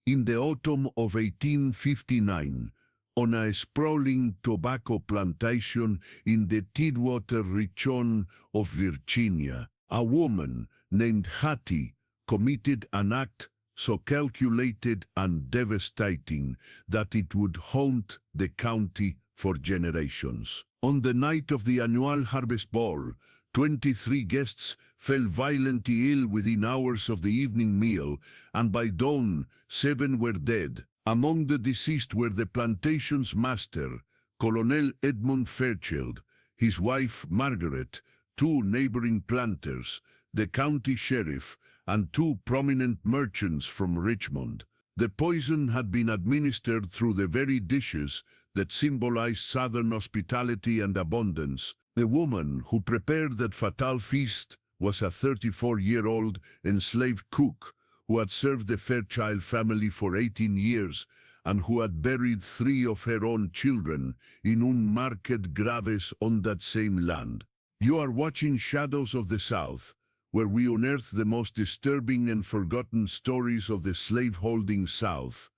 In the autumn of 1859, on a sprawling tobacco plantation in the Tidwater region of Virginia, a woman named Hattie committed an act so calculated and devastating that it would haunt the county for generations. On the night of the annual Harvest Ball, 23 guests fell violently ill within hours of the evening meal, and by dawn, 7 were dead. Among the deceased were the plantation's master, Colonel Edmund Fairchild, his wife Margaret, 2 neighboring planters, the county sheriff, and 2 prominent merchants from Richmond. The poison had been administered through the very dishes that symbolized Southern hospitality and abundance. The woman who prepared that fatal feast was a 34-year-old enslaved cook who had served the Fairchild family for 18 years and who had buried 3 of her own children in unmarked graves on that same land. You are watching Shadows of the South, where we unearth the most disturbing and forgotten stories of the slave-holding South,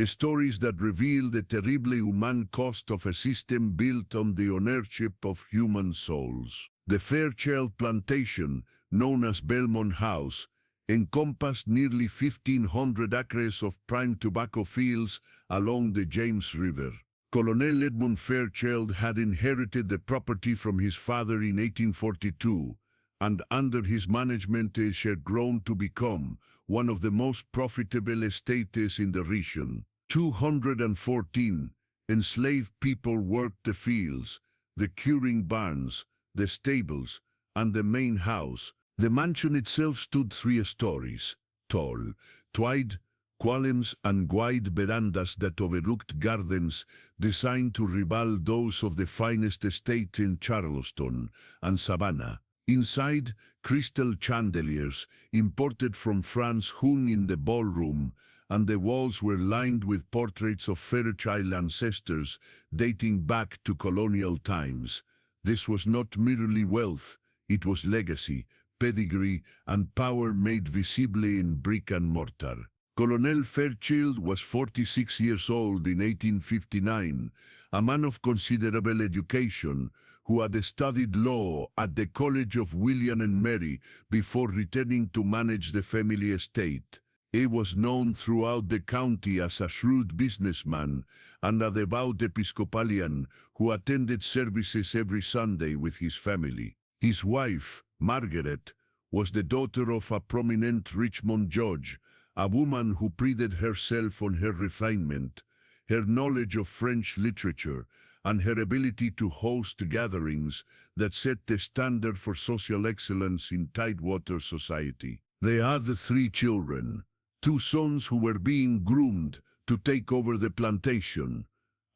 stories that reveal the terribly human cost of a system built on the ownership of human souls. The Fairchild plantation, known as Belmont House, encompassed nearly 1,500 acres of prime tobacco fields along the James River. Colonel Edmund Fairchild had inherited the property from his father in 1842, and under his management it had grown to become one of the most profitable estates in the region. 214 enslaved people worked the fields, the curing barns, the stables, and the main house. The mansion itself stood 3 stories tall, wide columns and wide verandas that overlooked gardens designed to rival those of the finest estates in Charleston and Savannah. Inside, crystal chandeliers, imported from France, hung in the ballroom, and the walls were lined with portraits of Fairchild ancestors dating back to colonial times. This was not merely wealth, it was legacy, pedigree, and power made visibly in brick and mortar. Colonel Fairchild was 46 years old in 1859, a man of considerable education, who had studied law at the College of William and Mary before returning to manage the family estate. He was known throughout the county as a shrewd businessman and a devout Episcopalian who attended services every Sunday with his family. His wife, Margaret, was the daughter of a prominent Richmond judge, a woman who prided herself on her refinement, her knowledge of French literature, and her ability to host gatherings that set the standard for social excellence in Tidewater society. They had 3 children, 2 sons who were being groomed to take over the plantation,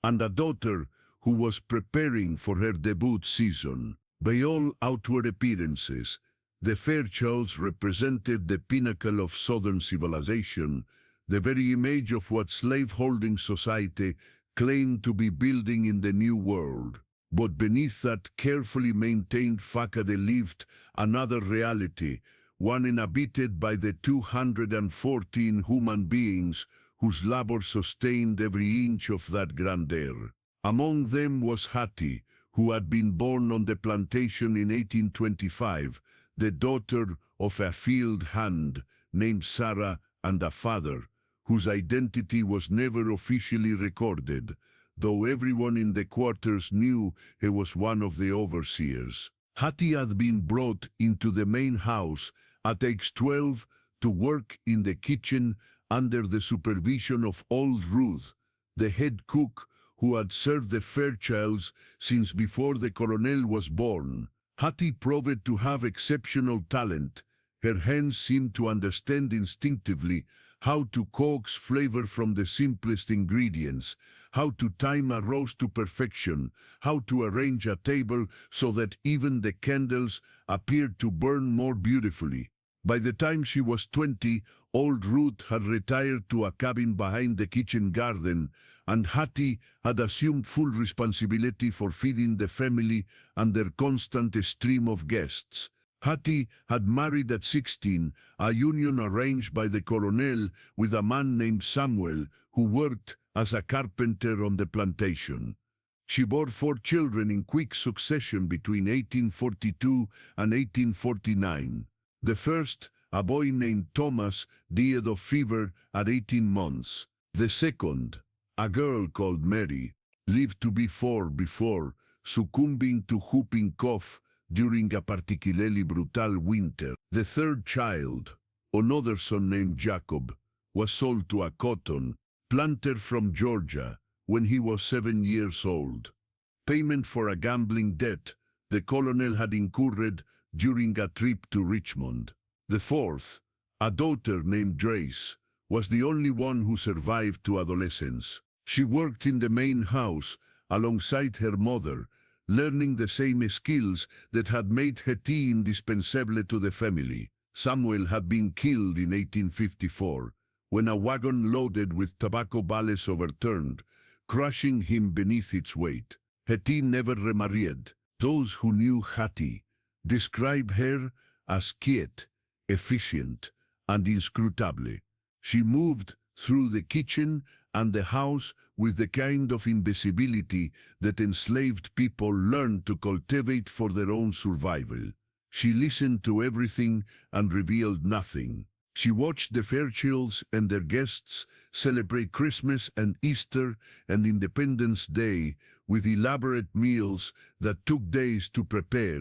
and a daughter who was preparing for her debut season. By all outward appearances, the Fairchilds represented the pinnacle of Southern civilization, the very image of what slave-holding society claimed to be building in the New World. But beneath that carefully maintained facade lived another reality, one inhabited by the 214 human beings whose labor sustained every inch of that grandeur. Among them was Hattie, who had been born on the plantation in 1825, the daughter of a field hand named Sarah and a father, whose identity was never officially recorded, though everyone in the quarters knew he was one of the overseers. Hattie had been brought into the main house at age 12 to work in the kitchen under the supervision of old Ruth, the head cook who had served the Fairchilds since before the colonel was born. Hattie proved to have exceptional talent. Her hands seemed to understand instinctively how to coax flavor from the simplest ingredients, how to time a roast to perfection, how to arrange a table so that even the candles appeared to burn more beautifully. By the time she was 20, old Ruth had retired to a cabin behind the kitchen garden, and Hattie had assumed full responsibility for feeding the family and their constant stream of guests. Hattie had married at 16, a union arranged by the colonel with a man named Samuel, who worked as a carpenter on the plantation. She bore 4 children in quick succession between 1842 and 1849. The first, a boy named Thomas, died of fever at 18 months. The second, a girl called Mary, lived to be 4 before succumbing to whooping cough during a particularly brutal winter. The third child, another son named Jacob, was sold to a cotton planter from Georgia when he was 7 years old. Payment for a gambling debt the colonel had incurred during a trip to Richmond. The fourth, a daughter named Grace, was the only one who survived to adolescence. She worked in the main house alongside her mother, learning the same skills that had made Hattie indispensable to the family. Samuel had been killed in 1854 when a wagon loaded with tobacco bales overturned, crushing him beneath its weight. Hattie never remarried. Those who knew Hattie describe her as quiet, efficient, and inscrutable. She moved through the kitchen and the house with the kind of invisibility that enslaved people learned to cultivate for their own survival. She listened to everything and revealed nothing. She watched the Fairchilds and their guests celebrate Christmas and Easter and Independence Day with elaborate meals that took days to prepare,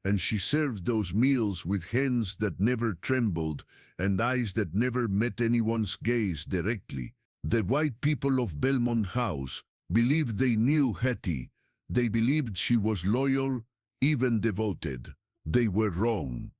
and she served those meals with hands that never trembled and eyes that never met anyone's gaze directly. The white people of Belmont House believed they knew Hattie. They believed she was loyal, even devoted. They were wrong.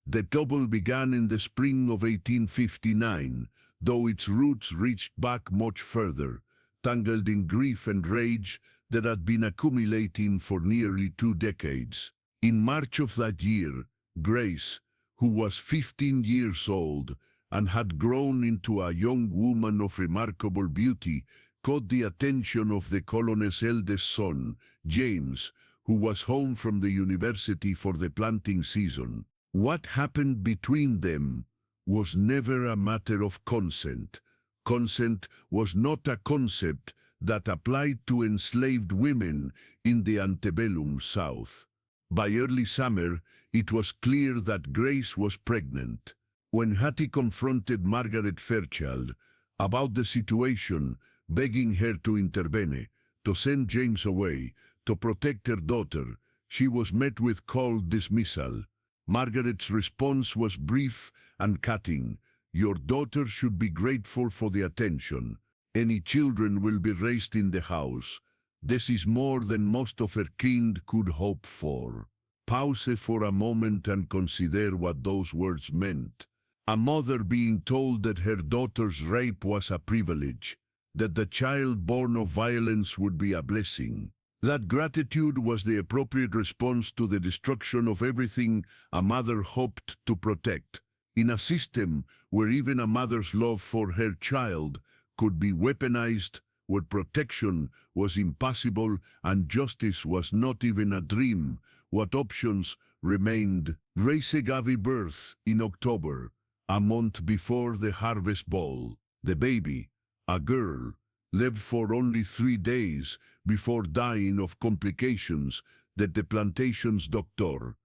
The trouble began in the spring of 1859, though its roots reached back much further, tangled in grief and rage that had been accumulating for nearly 2 decades. In March of that year, Grace, who was 15 years old and had grown into a young woman of remarkable beauty, caught the attention of the colonel's eldest son, James, who was home from the university for the planting season. What happened between them was never a matter of consent. Consent was not a concept that applied to enslaved women in the antebellum South. By early summer, it was clear that Grace was pregnant. When Hattie confronted Margaret Fairchild about the situation, begging her to intervene, to send James away, to protect her daughter, she was met with cold dismissal. Margaret's response was brief and cutting. "Your daughter should be grateful for the attention. Any children will be raised in the house. This is more than most of her kind could hope for." Pause for a moment and consider what those words meant. A mother being told that her daughter's rape was a privilege, that the child born of violence would be a blessing. That gratitude was the appropriate response to the destruction of everything a mother hoped to protect. In a system where even a mother's love for her child could be weaponized, where protection was impossible and justice was not even a dream, what options remained? Grace gave birth in October, a month before the harvest ball. The baby, a girl, lived for only 3 days before dying of complications that the plantation's doctor,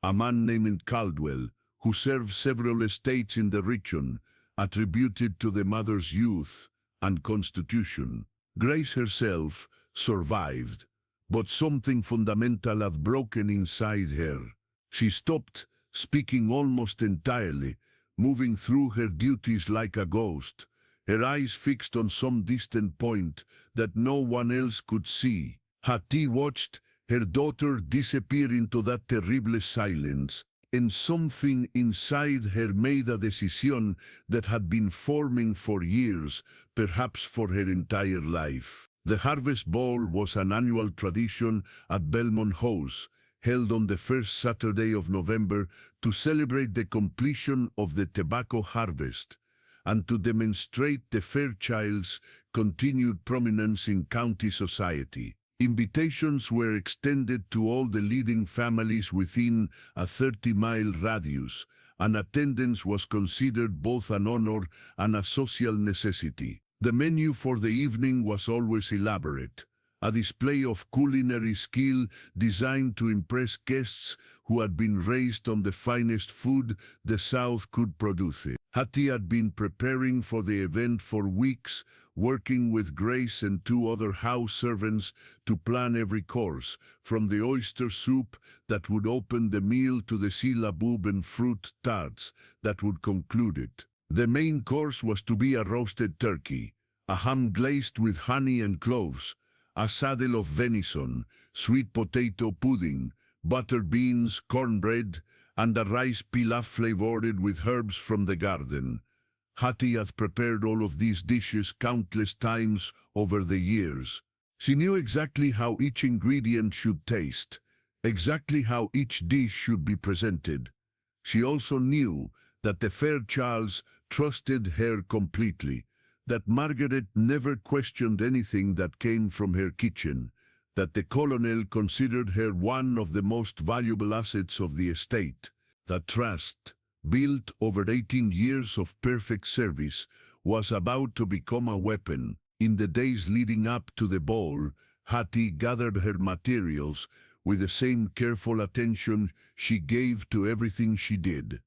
a man named Caldwell, who served several estates in the region, attributed to the mother's youth and constitution. Grace herself survived, but something fundamental had broken inside her. She stopped speaking almost entirely, moving through her duties like a ghost, her eyes fixed on some distant point that no one else could see. Hattie watched her daughter disappear into that terrible silence, and something inside her made a decision that had been forming for years, perhaps for her entire life. The Harvest Ball was an annual tradition at Belmont House, held on the first Saturday of November to celebrate the completion of the tobacco harvest and to demonstrate the Fairchilds' continued prominence in county society. Invitations were extended to all the leading families within a 30-mile radius, and attendance was considered both an honor and a social necessity. The menu for the evening was always elaborate, a display of culinary skill designed to impress guests who had been raised on the finest food the South could produce. Hattie had been preparing for the event for weeks, working with Grace and two other house servants to plan every course, from the oyster soup that would open the meal to the syllabub and fruit tarts that would conclude it. The main course was to be a roasted turkey, a ham glazed with honey and cloves, a saddle of venison, sweet potato pudding, butter beans, cornbread, and a rice pilaf flavored with herbs from the garden. Hattie had prepared all of these dishes countless times over the years. She knew exactly how each ingredient should taste, exactly how each dish should be presented. She also knew that the Fairchilds trusted her completely, that Margaret never questioned anything that came from her kitchen, that the colonel considered her one of the most valuable assets of the estate. That trust, built over 18 years of perfect service, was about to become a weapon. In the days leading up to the ball, Hattie gathered her materials with the same careful attention she gave to everything she did.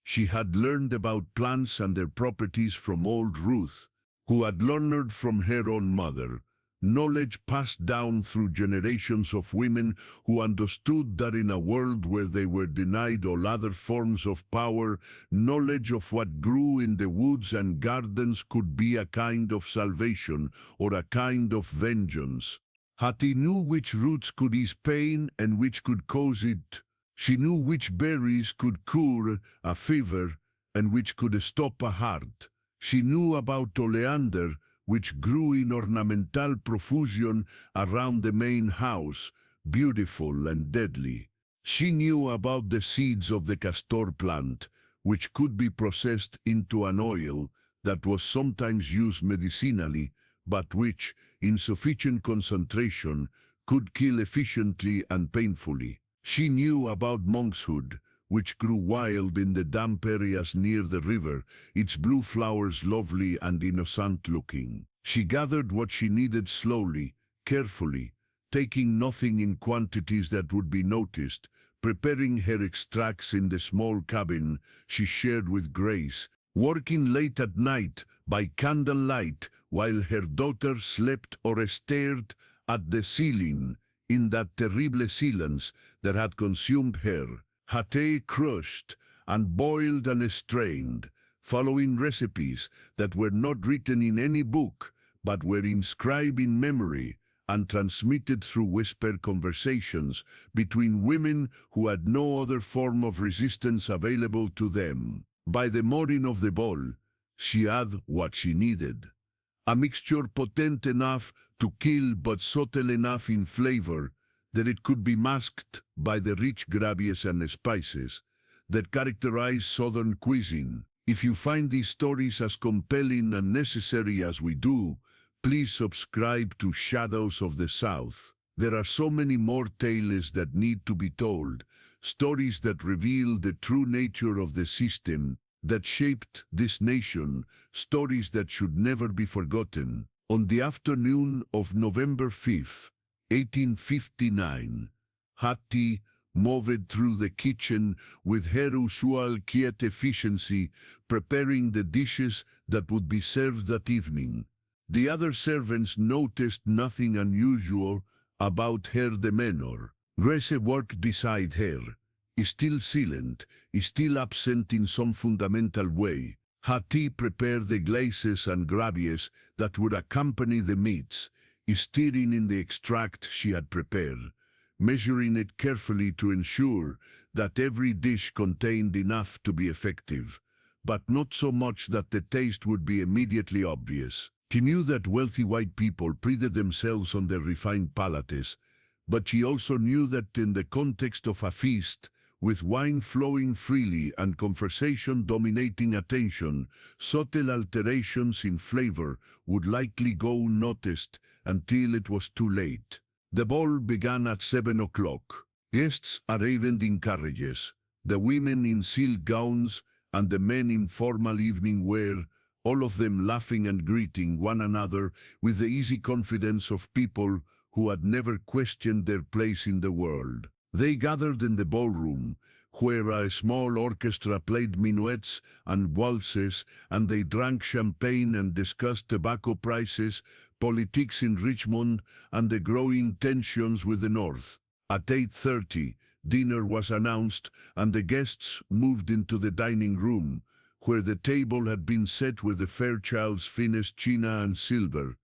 She had learned about plants and their properties from old Ruth, who had learned from her own mother, knowledge passed down through generations of women who understood that in a world where they were denied all other forms of power, knowledge of what grew in the woods and gardens could be a kind of salvation or a kind of vengeance. Hattie knew which roots could ease pain and which could cause it. She knew which berries could cure a fever and which could stop a heart. She knew about oleander, which grew in ornamental profusion around the main house, beautiful and deadly. She knew about the seeds of the castor plant, which could be processed into an oil that was sometimes used medicinally, but which, in sufficient concentration, could kill efficiently and painfully. She knew about monkshood, which grew wild in the damp areas near the river, its blue flowers lovely and innocent-looking. She gathered what she needed slowly, carefully, taking nothing in quantities that would be noticed, preparing her extracts in the small cabin she shared with Grace, working late at night by candlelight while her daughter slept or stared at the ceiling in that terrible silence that had consumed her. Hattie crushed and boiled and strained, following recipes that were not written in any book, but were inscribed in memory and transmitted through whispered conversations between women who had no other form of resistance available to them. By the morning of the ball, she had what she needed. A mixture potent enough to kill but subtle enough in flavor that it could be masked by the rich gravies and spices that characterize Southern cuisine. If you find these stories as compelling and necessary as we do, please subscribe to Shadows of the South. There are so many more tales that need to be told, stories that reveal the true nature of the system that shaped this nation, stories that should never be forgotten. On the afternoon of November 5th, 1859, Hattie moved through the kitchen with her usual quiet efficiency, preparing the dishes that would be served that evening. The other servants noticed nothing unusual about her demeanor. Grace worked beside her, still silent, still absent in some fundamental way. Hattie prepared the glazes and gravies that would accompany the meats, stirring in the extract she had prepared, measuring it carefully to ensure that every dish contained enough to be effective, but not so much that the taste would be immediately obvious. She knew that wealthy white people prided themselves on their refined palates, but she also knew that in the context of a feast, with wine flowing freely and conversation dominating attention, subtle alterations in flavor would likely go unnoticed until it was too late. The ball began at 7 o'clock. Guests arrived in carriages, the women in silk gowns and the men in formal evening wear, all of them laughing and greeting one another with the easy confidence of people who had never questioned their place in the world. They gathered in the ballroom, where a small orchestra played minuets and waltzes, and they drank champagne and discussed tobacco prices, politics in Richmond, and the growing tensions with the North. At 8:30, dinner was announced, and the guests moved into the dining room, where the table had been set with the Fairchild's finest china and silver,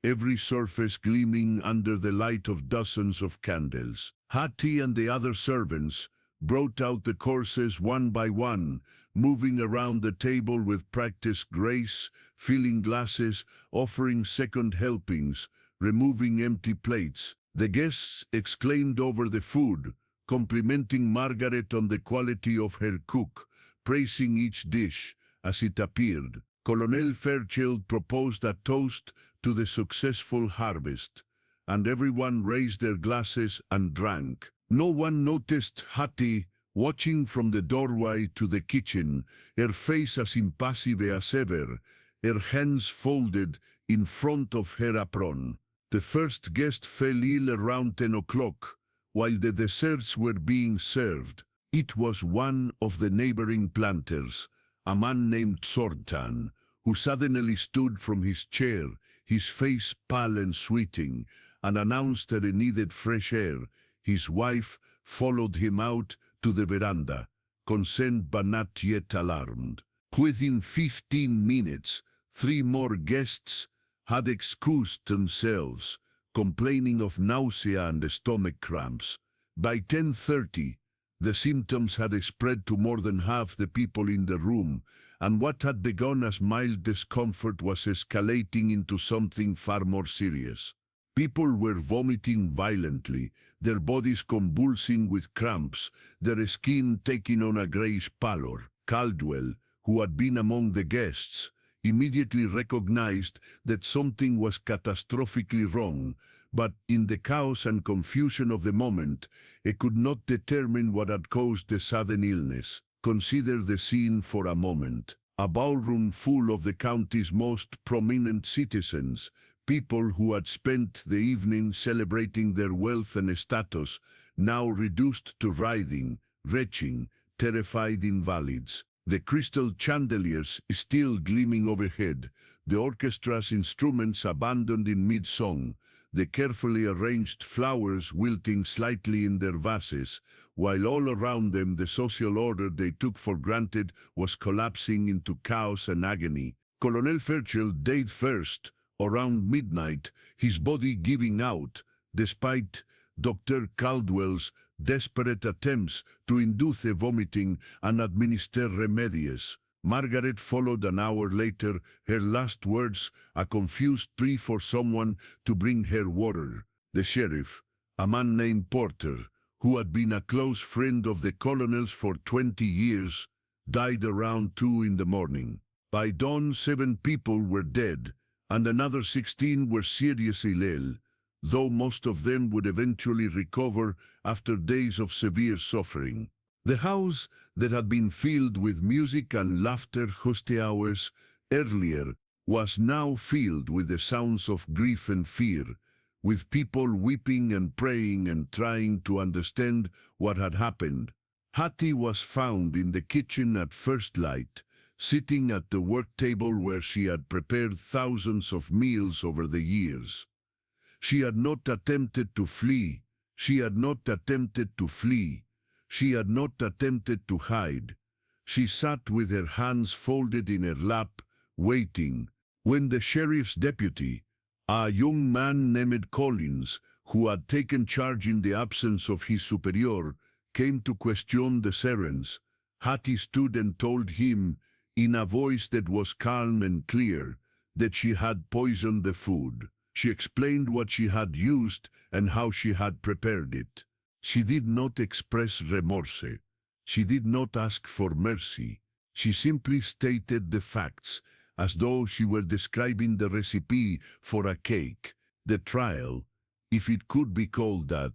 every surface gleaming under the light of dozens of candles. Hattie and the other servants brought out the courses one by one, moving around the table with practiced grace, filling glasses, offering second helpings, removing empty plates. The guests exclaimed over the food, complimenting Margaret on the quality of her cook, praising each dish as it appeared. Colonel Fairchild proposed a toast to the successful harvest, and everyone raised their glasses and drank. No one noticed Hattie watching from the doorway to the kitchen, her face as impassive as ever, her hands folded in front of her apron. The first guest fell ill around 10 o'clock, while the desserts were being served. It was one of the neighboring planters, a man named Sortan, who suddenly stood from his chair, his face pale and sweating, and announced that he needed fresh air. His wife followed him out to the veranda, concerned but not yet alarmed. Within 15 minutes, 3 more guests had excused themselves, complaining of nausea and stomach cramps. By 10:30, the symptoms had spread to more than half the people in the room, and what had begun as mild discomfort was escalating into something far more serious. People were vomiting violently, their bodies convulsing with cramps, their skin taking on a grayish pallor. Caldwell, who had been among the guests, immediately recognized that something was catastrophically wrong, but in the chaos and confusion of the moment, he could not determine what had caused the sudden illness. Consider the scene for a moment. A ballroom full of the county's most prominent citizens, people who had spent the evening celebrating their wealth and status, now reduced to writhing, retching, terrified invalids. The crystal chandeliers still gleaming overhead, the orchestra's instruments abandoned in mid-song, the carefully arranged flowers wilting slightly in their vases, while all around them the social order they took for granted was collapsing into chaos and agony. Colonel Fairchild died first, around midnight, his body giving out, despite Dr. Caldwell's desperate attempts to induce the vomiting and administer remedies. Margaret followed an hour later, her last words a confused plea for someone to bring her water. The sheriff, a man named Porter, who had been a close friend of the colonel's for 20 years, died around 2 in the morning. By dawn 7 people were dead, and another 16 were seriously ill, though most of them would eventually recover after days of severe suffering. The house that had been filled with music and laughter just hours earlier was now filled with the sounds of grief and fear, with people weeping and praying and trying to understand what had happened. Hattie was found in the kitchen at first light, sitting at the work table where she had prepared thousands of meals over the years. She had not attempted to flee. She had not attempted to flee. She had not attempted to hide. She sat with her hands folded in her lap, waiting. When the sheriff's deputy, a young man named Collins, who had taken charge in the absence of his superior, came to question the Serens, Hattie stood and told him, in a voice that was calm and clear, that she had poisoned the food. She explained what she had used and how she had prepared it. She did not express remorse. She did not ask for mercy. She simply stated the facts, as though she were describing the recipe for a cake. The trial, if it could be called that,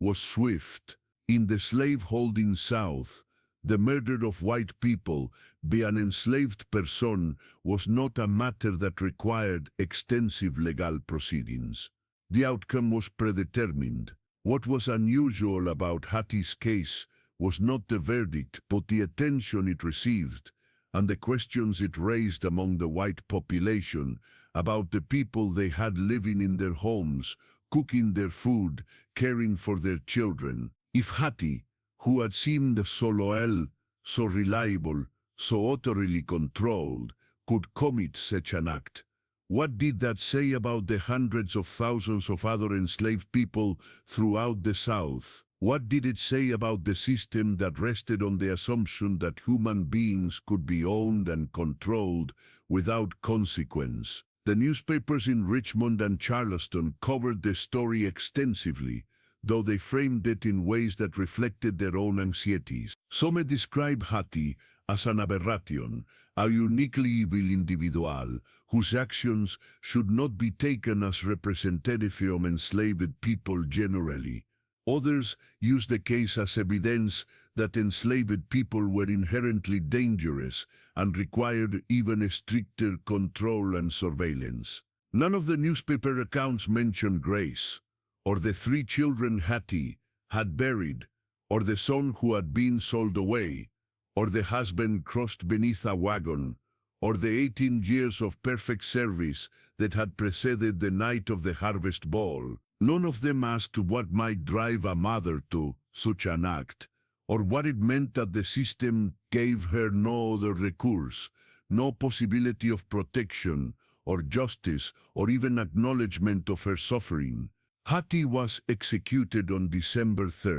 was swift. In the slave-holding South, the murder of white people by an enslaved person was not a matter that required extensive legal proceedings. The outcome was predetermined. What was unusual about Hattie's case was not the verdict, but the attention it received and the questions it raised among the white population about the people they had living in their homes, cooking their food, caring for their children. If Hattie, who had seemed so loyal, so reliable, so utterly controlled, could commit such an act, what did that say about the hundreds of thousands of other enslaved people throughout the South? What did it say about the system that rested on the assumption that human beings could be owned and controlled without consequence? The newspapers in Richmond and Charleston covered the story extensively, though they framed it in ways that reflected their own anxieties. Some describe Hattie as an aberration, a uniquely evil individual, whose actions should not be taken as representative of enslaved people generally. Others use the case as evidence that enslaved people were inherently dangerous and required even stricter control and surveillance. None of the newspaper accounts mention Grace, or the 3 children Hattie had buried, or the son who had been sold away, or the husband crushed beneath a wagon, or the 18 years of perfect service that had preceded the night of the harvest ball. None of them asked what might drive a mother to such an act, or what it meant that the system gave her no other recourse, no possibility of protection, or justice, or even acknowledgement of her suffering. Hattie was executed on December 3,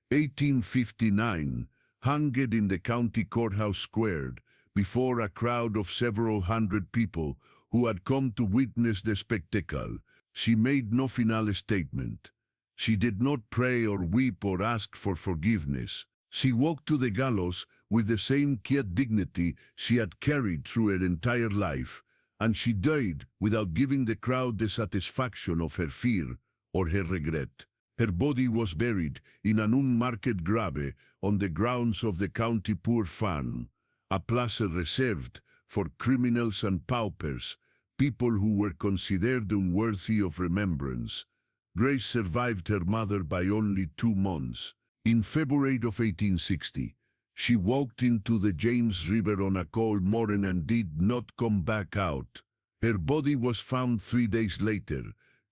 1859, hanged in the county courthouse square, before a crowd of several hundred people who had come to witness the spectacle. She made no final statement. She did not pray or weep or ask for forgiveness. She walked to the gallows with the same quiet dignity she had carried through her entire life, and she died without giving the crowd the satisfaction of her fear or her regret. Her body was buried in an unmarked grave on the grounds of the county poor farm, a place reserved for criminals and paupers, people who were considered unworthy of remembrance. Grace survived her mother by only 2 months. In February of 1860, she walked into the James River on a cold morning and did not come back out. Her body was found 3 days later,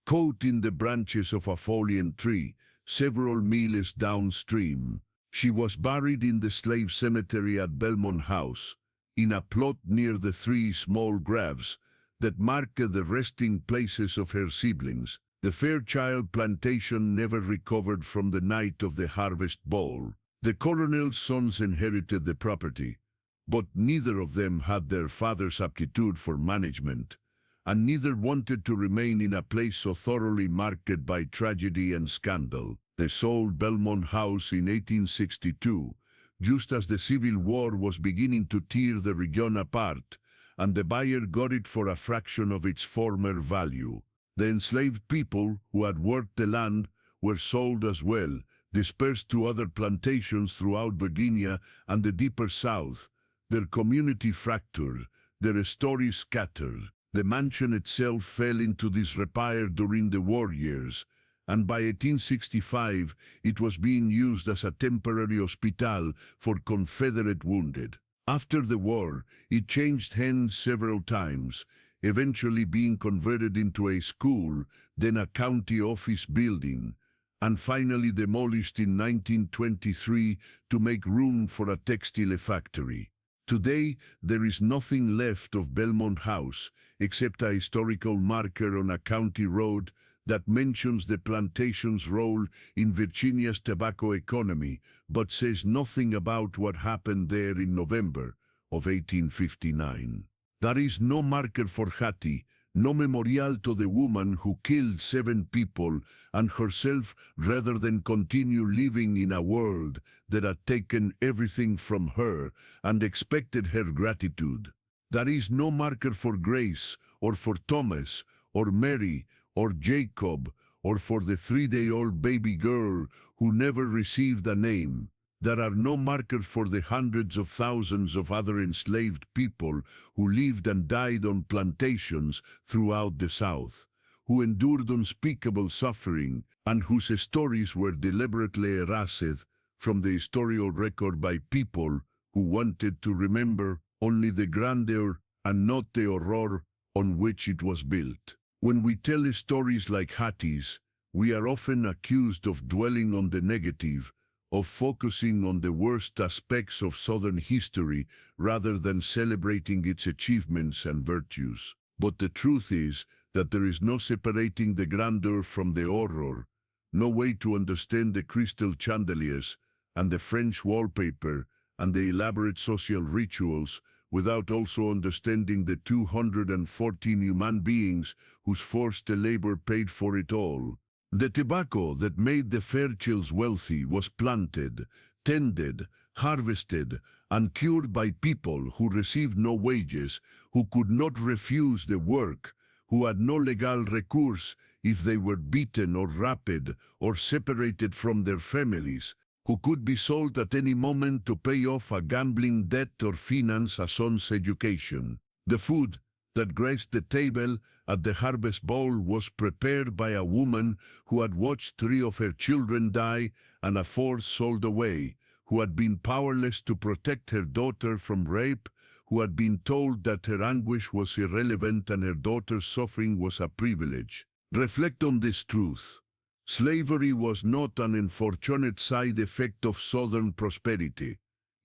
caught in the branches of a fallen tree, several miles downstream. She was buried in the slave cemetery at Belmont House, in a plot near the 3 small graves that marked the resting places of her siblings. The Fairchild plantation never recovered from the night of the harvest ball. The colonel's sons inherited the property, but neither of them had their father's aptitude for management, and neither wanted to remain in a place so thoroughly marked by tragedy and scandal. They sold Belmont House in 1862, just as the Civil War was beginning to tear the region apart, and the buyer got it for a fraction of its former value. The enslaved people who had worked the land were sold as well, dispersed to other plantations throughout Virginia and the deeper South, their community fractured, their stories scattered. The mansion itself fell into disrepair during the war years, and by 1865 it was being used as a temporary hospital for Confederate wounded. After the war, it changed hands several times, eventually being converted into a school, then a county office building, and finally demolished in 1923 to make room for a textile factory. Today, there is nothing left of Belmont House, except a historical marker on a county road that mentions the plantation's role in Virginia's tobacco economy, but says nothing about what happened there in November of 1859. There is no marker for Hattie, no memorial to the woman who killed 7 people and herself rather than continue living in a world that had taken everything from her and expected her gratitude. There is no marker for Grace, or for Thomas, or Mary, or Jacob, or for the 3-day-old baby girl who never received a name. There are no markers for the hundreds of thousands of other enslaved people who lived and died on plantations throughout the South, who endured unspeakable suffering, and whose stories were deliberately erased from the historical record by people who wanted to remember only the grandeur and not the horror on which it was built. When we tell stories like Hattie's, we are often accused of dwelling on the negative, of focusing on the worst aspects of Southern history rather than celebrating its achievements and virtues. But the truth is that there is no separating the grandeur from the horror, no way to understand the crystal chandeliers and the French wallpaper and the elaborate social rituals without also understanding the 214 human beings whose forced labor paid for it all. The tobacco that made the Fairchills wealthy was planted, tended, harvested, and cured by people who received no wages, who could not refuse the work, who had no legal recourse if they were beaten or raped or separated from their families, who could be sold at any moment to pay off a gambling debt or finance a son's education. The food that graced the table at the harvest bowl was prepared by a woman who had watched 3 of her children die and a 4th sold away, who had been powerless to protect her daughter from rape, who had been told that her anguish was irrelevant and her daughter's suffering was a privilege. Reflect on this truth. Slavery was not an unfortunate side effect of Southern prosperity.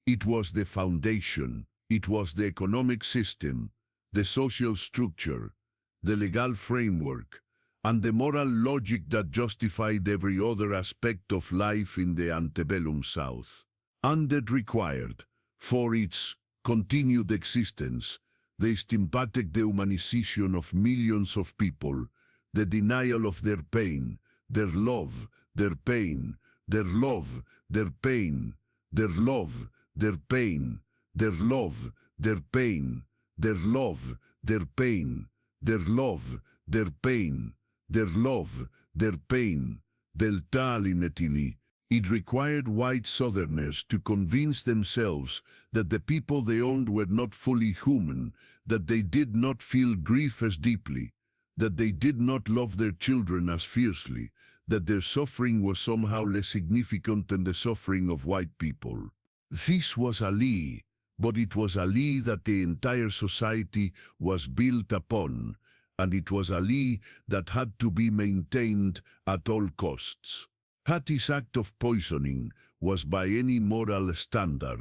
It was the foundation. It was the economic system, the social structure, the legal framework, and the moral logic that justified every other aspect of life in the antebellum South. And it required, for its continued existence, the systematic dehumanization of millions of people, the denial of their pain, their love, their pain, their love, their pain, their love, their pain, their love, their pain, their love, their pain, their love, their pain, their love, their pain, del tal inutili. It required white Southerners to convince themselves that the people they owned were not fully human, that they did not feel grief as deeply, that they did not love their children as fiercely, that their suffering was somehow less significant than the suffering of white people. This was a lie, but it was a lie that the entire society was built upon, and it was a lie that had to be maintained at all costs. Hattie's act of poisoning was by any moral standard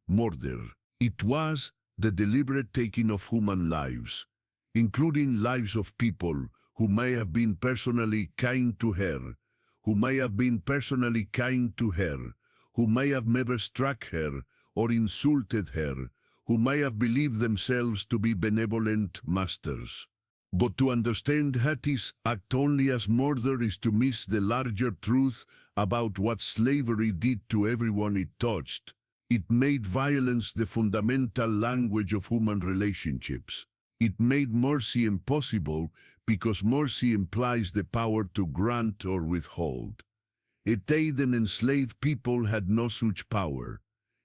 murder. It was the deliberate taking of human lives, including lives of people who may have been personally kind to her, who may have been personally kind to her, who may have never struck her or insulted her, who may have believed themselves to be benevolent masters. But to understand Hattie's act only as murder is to miss the larger truth about what slavery did to everyone it touched. It made violence the fundamental language of human relationships. It made mercy impossible because mercy implies the power to grant or withhold. It aid and enslaved people had no such power.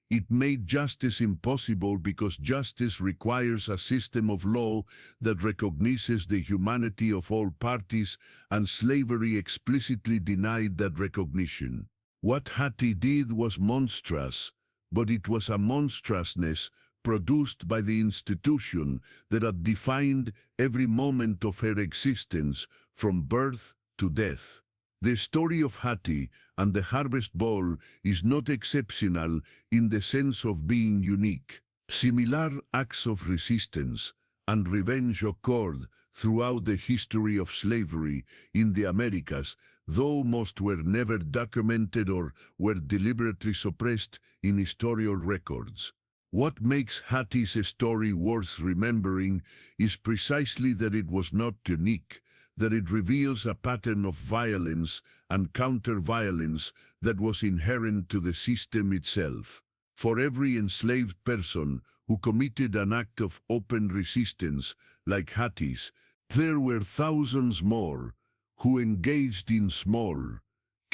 It made justice impossible because justice requires a system of law that recognizes the humanity of all parties, and slavery explicitly denied that recognition. What Hattie did was monstrous, but it was a monstrousness produced by the institution that had defined every moment of her existence from birth to death. The story of Hattie and the Harvest Bowl is not exceptional in the sense of being unique. Similar acts of resistance and revenge occurred throughout the history of slavery in the Americas, though most were never documented or were deliberately suppressed in historical records. What makes Hattie's story worth remembering is precisely that it was not unique, that it reveals a pattern of violence and counter-violence that was inherent to the system itself. For every enslaved person who committed an act of open resistance, like Hattie's, there were thousands more who engaged in small,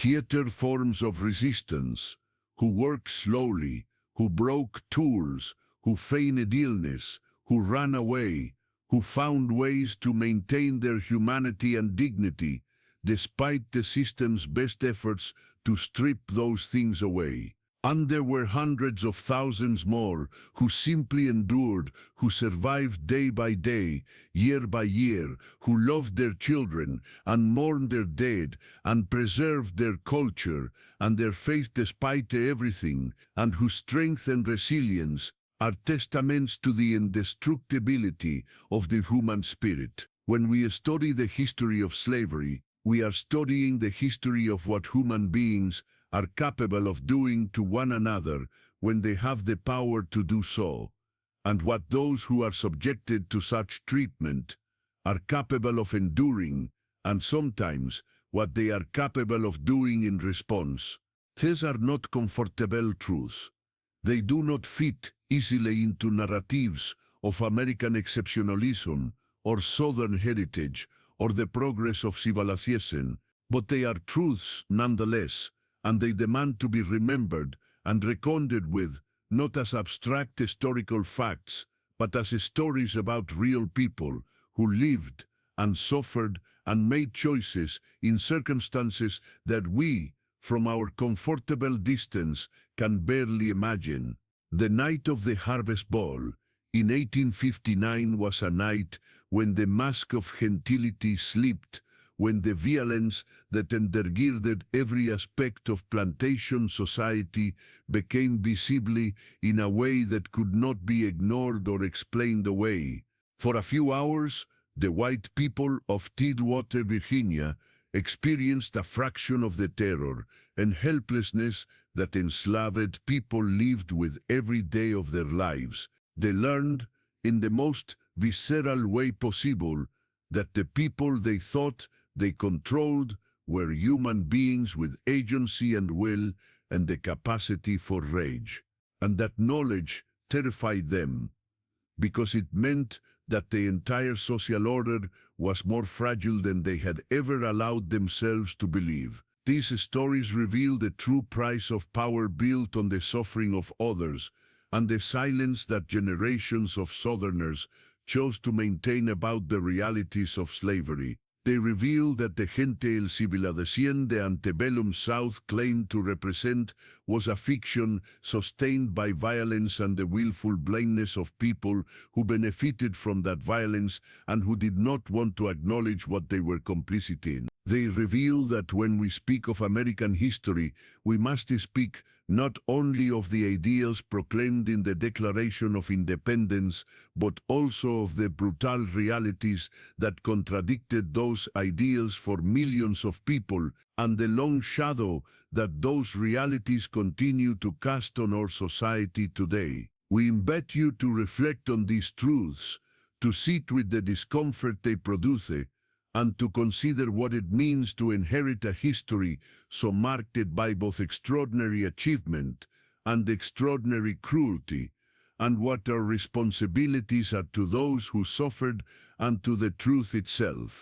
quieter forms of resistance, who worked slowly, who broke tools, who feigned illness, who ran away, who found ways to maintain their humanity and dignity, despite the system's best efforts to strip those things away. And there were hundreds of thousands more who simply endured, who survived day by day, year by year, who loved their children and mourned their dead and preserved their culture and their faith despite everything, and whose strength and resilience are testaments to the indestructibility of the human spirit. When we study the history of slavery, we are studying the history of what human beings are capable of doing to one another when they have the power to do so, and what those who are subjected to such treatment are capable of enduring, and sometimes what they are capable of doing in response. These are not comfortable truths. They do not fit easily into narratives of American exceptionalism or Southern heritage or the progress of civilization, but they are truths nonetheless, and they demand to be remembered and reckoned with, not as abstract historical facts, but as stories about real people who lived and suffered and made choices in circumstances that we, from our comfortable distance, can barely imagine. The night of the Harvest Ball in 1859 was a night when the mask of gentility slipped, when the violence that undergirded every aspect of plantation society became visible in a way that could not be ignored or explained away. For a few hours, the white people of Tidwater, Virginia, experienced a fraction of the terror and helplessness that enslaved people lived with every day of their lives. They learned, in the most visceral way possible, that the people they thought they controlled were human beings with agency and will and the capacity for rage. And that knowledge terrified them, because it meant that the entire social order was more fragile than they had ever allowed themselves to believe. These stories reveal the true price of power built on the suffering of others, and the silence that generations of Southerners chose to maintain about the realities of slavery. They reveal that the gentile civilization the antebellum South claimed to represent was a fiction sustained by violence and the willful blindness of people who benefited from that violence and who did not want to acknowledge what they were complicit in. They reveal that when we speak of American history, we must speak not only of the ideals proclaimed in the Declaration of Independence, but also of the brutal realities that contradicted those ideals for millions of people, and the long shadow that those realities continue to cast on our society today. We invite you to reflect on these truths, to sit with the discomfort they produce, and to consider what it means to inherit a history so marked by both extraordinary achievement and extraordinary cruelty, and what our responsibilities are to those who suffered and to the truth itself.